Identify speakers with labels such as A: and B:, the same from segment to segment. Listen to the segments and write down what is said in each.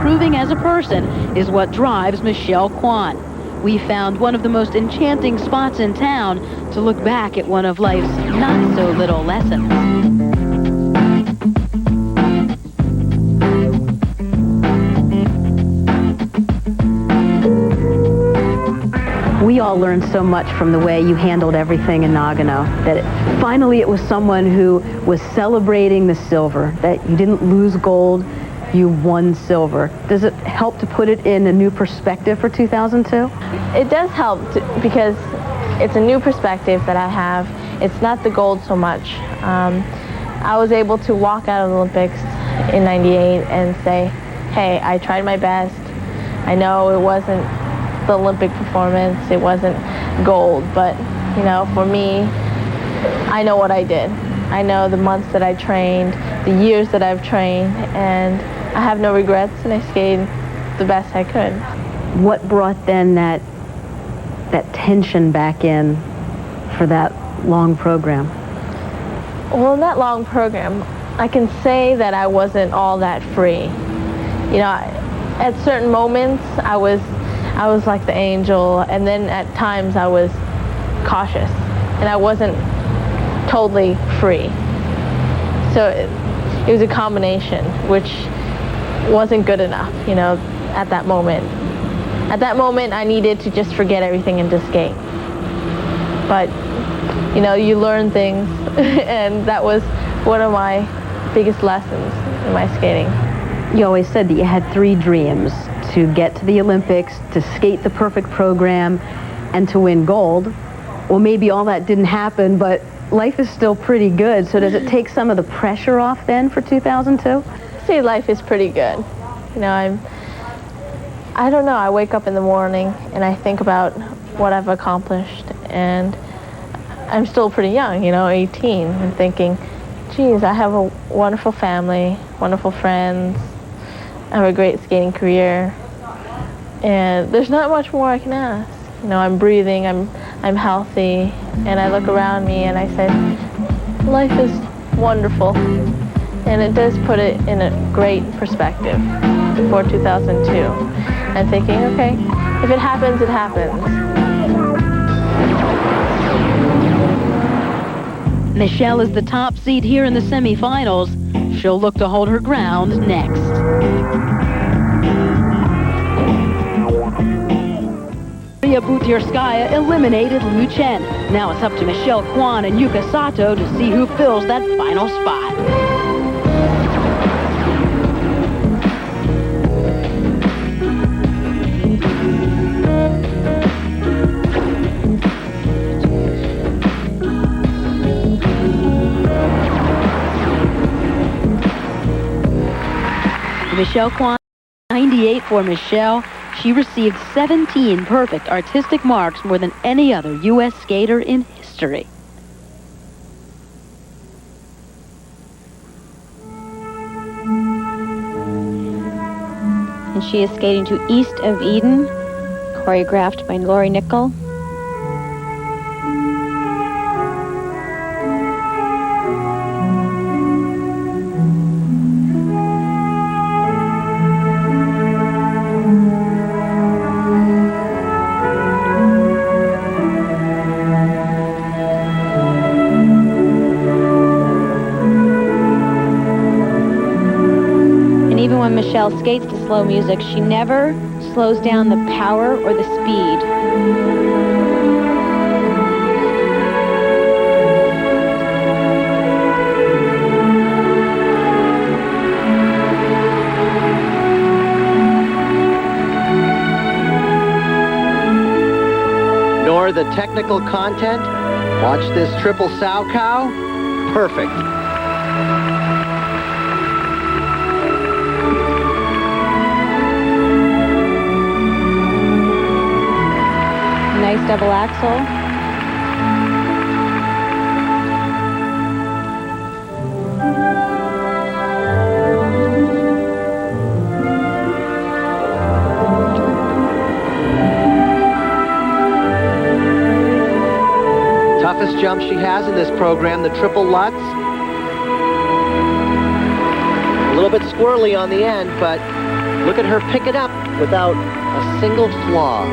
A: improving as a person is what drives Michelle Kwan. We found one of the most enchanting spots in town to look back at one of life's not-so-little lessons. We all learned so much from the way you handled everything in Nagano, that finally it was someone who was celebrating the silver, that you didn't lose gold, you won silver. Does it help to put it in a new perspective for 2002?
B: It does help because it's a new perspective that I have. It's not the gold so much. I was able to walk out of the Olympics in '98 and say, hey, I tried my best. I know it wasn't the Olympic performance, it wasn't gold, but you know, for me, I know what I did. I know the months that I trained, the years that I've trained, and I have no regrets, and I skated the best I could.
A: What brought then that tension back in for that long program?
B: Well, in that long program, I can say that I wasn't all that free. You know, at certain moments, I was like the angel, and then at times I was cautious, and I wasn't totally free. So it was a combination, which wasn't good enough, you know, at that moment. At that moment, I needed to just forget everything and just skate. But, you know, you learn things, and that was one of my biggest lessons in my skating.
A: You always said that you had 3 dreams: to get to the Olympics, to skate the perfect program, and to win gold. Well, maybe all that didn't happen, but life is still pretty good. So does it take some of the pressure off then for 2002?
B: I'd say life is pretty good. You know, I don't know, I wake up in the morning and I think about what I've accomplished, and I'm still pretty young, you know, 18, and thinking, geez, I have a wonderful family, wonderful friends, I have a great skating career, and there's not much more I can ask. You know, I'm breathing, I'm healthy, and I look around me and I say, life is wonderful. And it does put it in a great perspective for 2002. I'm thinking, okay, if it happens, it happens.
A: Michelle is the top seed here in the semifinals. She'll look to hold her ground next. Maria Butirskaya eliminated Liu Chen. Now it's up to Michelle Kwan and Yuka Sato to see who fills that final spot. Michelle Kwan, 98 for Michelle. She received 17 perfect artistic marks, more than any other U.S. skater in history.
C: And she is skating to East of Eden, choreographed by Lori Nickel. When Michelle skates to slow music, she never slows down the power or the speed.
D: Nor the technical content. Watch this triple sow cow. Perfect.
C: Nice double axel.
D: Toughest jump she has in this program, the triple Lutz. A little bit squirrely on the end, but Look at her pick it up without a single flaw.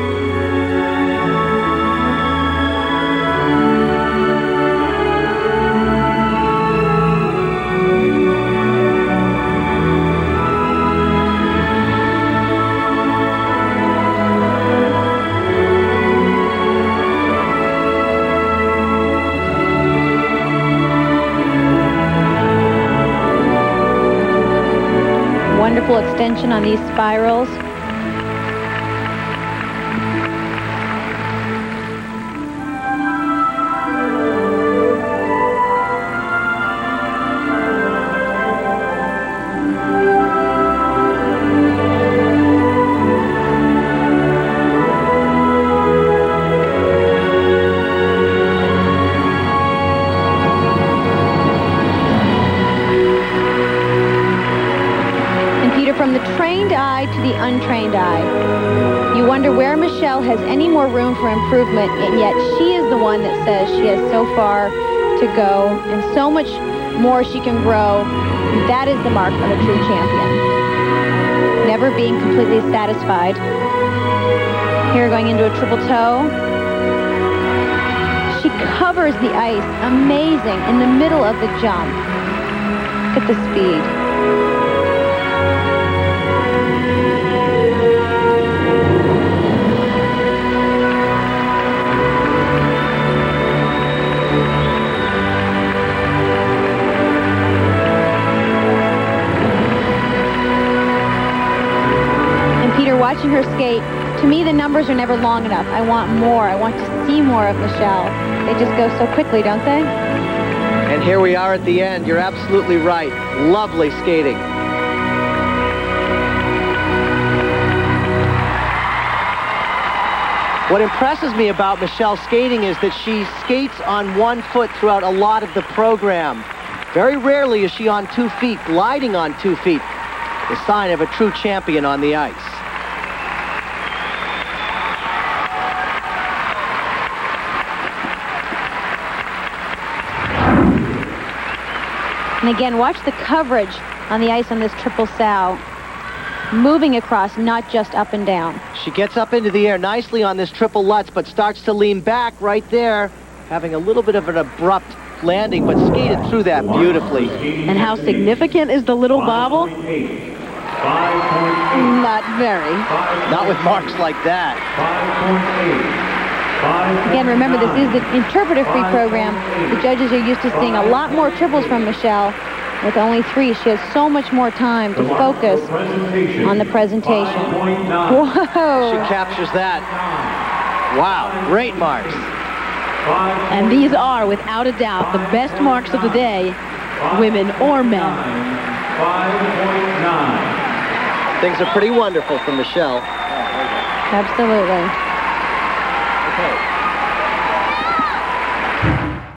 C: Wonderful extension on these spirals. From the trained eye to the untrained eye. You wonder where Michelle has any more room for improvement, and yet she is the one that says she has so far to go and so much more she can grow. That is the mark of a true champion. Never being completely satisfied. Here going into a triple toe. She covers the ice. Amazing in the middle of the jump. Look at the speed. Watching her skate, to me the numbers are never long enough. I want more. I want to see more of Michelle. They just go so quickly, don't they?
D: And here we are at the end. You're absolutely right. Lovely skating. What impresses me about Michelle's skating is that she skates on one foot throughout a lot of the program. Very rarely is she on 2 feet, gliding on 2 feet. The sign of a true champion on the ice.
C: And again, watch the coverage on the ice on this triple sow. Moving across, not just up and down.
D: She gets up into the air nicely on this triple Lutz, but starts to lean back right there, having a little bit of an abrupt landing, but skated through that beautifully.
A: And how significant is the little bobble? Not very.
D: Not with marks like that.
C: Again, remember, this is the interpretive-free program. The judges are used to seeing a lot more triples from Michelle. With only 3, she has so much more time to focus on the presentation. Whoa!
D: She captures that. Wow, great marks.
A: And these are, without a doubt, the best marks of the day, women or men.
D: Things are pretty wonderful for Michelle.
C: Absolutely.
D: Okay.